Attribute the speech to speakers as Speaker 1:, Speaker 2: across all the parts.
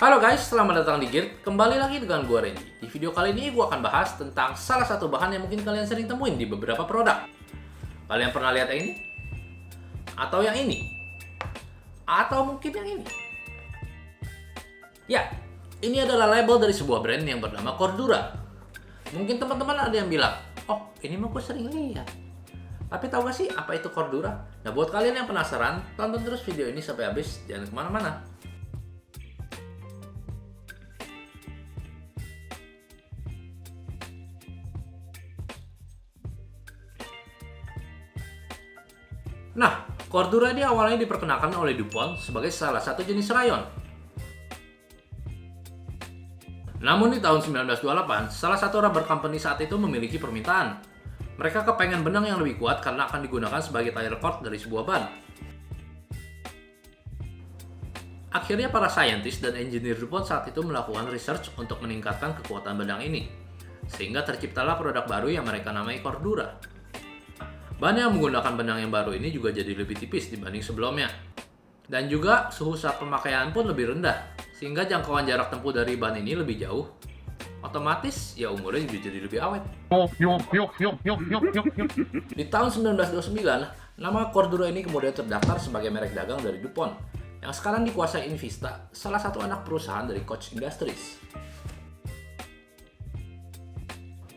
Speaker 1: Halo guys, selamat datang di Gear. Kembali lagi dengan gue Renji. Di video kali ini gue akan bahas tentang salah satu bahan yang mungkin kalian sering temuin di beberapa produk. Kalian pernah lihat yang ini? Atau yang ini? Atau mungkin yang ini? Ya, ini adalah label dari sebuah brand yang bernama Cordura. Mungkin teman-teman ada yang bilang, oh ini mah gue sering lihat. Tapi tahu gak sih apa itu Cordura? Nah buat kalian yang penasaran, tonton terus video ini sampai habis, jangan kemana-mana. Nah, Cordura ini awalnya diperkenalkan oleh DuPont sebagai salah satu jenis rayon. Namun di tahun 1928, salah satu rubber company saat itu memiliki permintaan. Mereka kepengen benang yang lebih kuat karena akan digunakan sebagai tire cord dari sebuah ban. Akhirnya para saintis dan engineer DuPont saat itu melakukan research untuk meningkatkan kekuatan benang ini. Sehingga terciptalah produk baru yang mereka namai Cordura. Ban yang menggunakan benang yang baru ini juga jadi lebih tipis dibanding sebelumnya. Dan juga suhu saat pemakaian pun lebih rendah, sehingga jangkauan jarak tempuh dari ban ini lebih jauh. Otomatis ya umurnya juga jadi lebih awet. Di tahun 1929, nama Cordura ini kemudian terdaftar sebagai merek dagang dari DuPont, yang sekarang dikuasai Invista, salah satu anak perusahaan dari Koch Industries.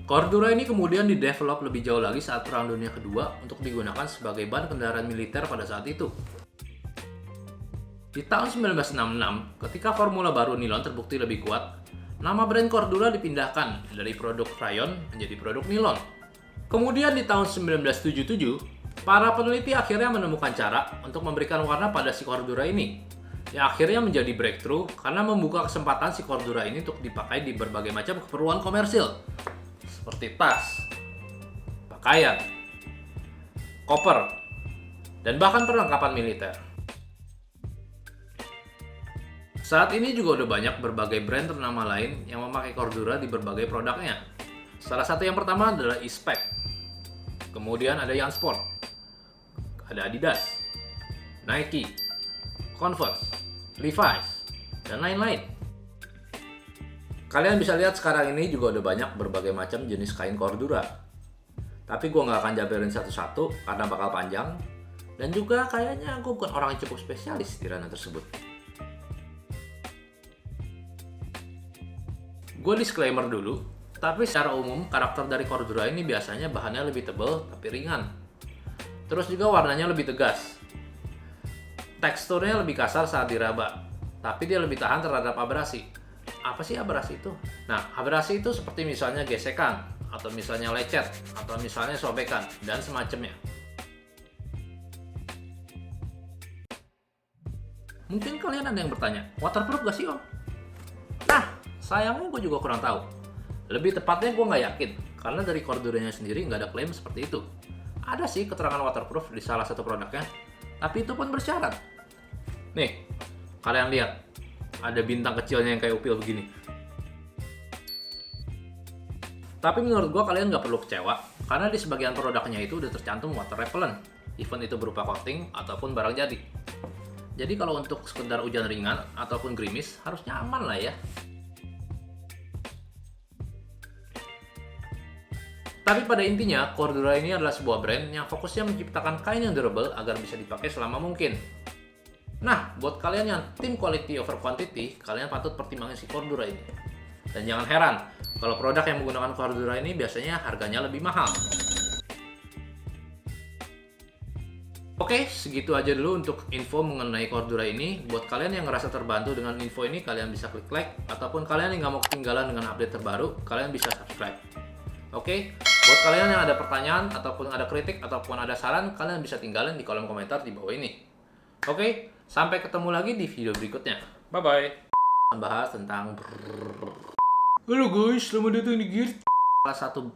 Speaker 1: Cordura ini kemudian didevelop lebih jauh lagi saat Perang Dunia Kedua untuk digunakan sebagai ban kendaraan militer pada saat itu. Di tahun 1966, ketika formula baru nilon terbukti lebih kuat, nama brand Cordura dipindahkan dari produk rayon menjadi produk nilon. Kemudian di tahun 1977, para peneliti akhirnya menemukan cara untuk memberikan warna pada si Cordura ini, yang akhirnya menjadi breakthrough karena membuka kesempatan si Cordura ini untuk dipakai di berbagai macam keperluan komersil, seperti tas, pakaian, koper, dan bahkan perlengkapan militer. Saat ini juga udah banyak berbagai brand ternama lain yang memakai Cordura di berbagai produknya. Salah satu yang pertama adalah E-Spec. Kemudian ada Jansport, ada Adidas, Nike, Converse, Levi's, dan lain-lain. Kalian bisa lihat sekarang ini juga udah banyak berbagai macam jenis kain Cordura. Tapi gue nggak akan jabarin satu-satu karena bakal panjang. Dan juga kayaknya gue bukan orang yang cukup spesialis di ranah tersebut. Gue disclaimer dulu, tapi secara umum karakter dari Cordura ini biasanya bahannya lebih tebal tapi ringan. Terus juga warnanya lebih tegas. Teksturnya lebih kasar saat diraba, tapi dia lebih tahan terhadap abrasi. Apa sih abrasi itu? Nah, abrasi itu seperti misalnya gesekan, atau misalnya lecet, atau misalnya sobekan, dan semacamnya. Mungkin kalian ada yang bertanya, waterproof gak sih om? Nah, sayangnya gue juga kurang tahu. Lebih tepatnya gue nggak yakin, karena dari Corduranya sendiri nggak ada klaim seperti itu. Ada sih keterangan waterproof di salah satu produknya, tapi itu pun bersyarat. Nih, kalian lihat. Ada bintang kecilnya yang kayak upil begini. Tapi menurut gue kalian nggak perlu kecewa, karena di sebagian produknya itu udah tercantum water repellent, even itu berupa coating ataupun barang jadi. Jadi kalau untuk sekedar hujan ringan ataupun gerimis, harusnya aman lah ya. Tapi pada intinya, Cordura ini adalah sebuah brand yang fokusnya menciptakan kain yang durable agar bisa dipakai selama mungkin. Nah, buat kalian yang tim quality over quantity, kalian patut pertimbangkan si Cordura ini. Dan jangan heran, kalau produk yang menggunakan Cordura ini biasanya harganya lebih mahal. Oke, segitu aja dulu untuk info mengenai Cordura ini. Buat kalian yang ngerasa terbantu dengan info ini, kalian bisa klik like. Ataupun kalian yang nggak mau ketinggalan dengan update terbaru, kalian bisa subscribe. Oke, buat kalian yang ada pertanyaan, ataupun ada kritik, ataupun ada saran, kalian bisa tinggalin di kolom komentar di bawah ini. Oke, sampai ketemu lagi di video berikutnya. Bye-bye. Bahas tentang... Halo guys, selamat datang di Gear. Salah satu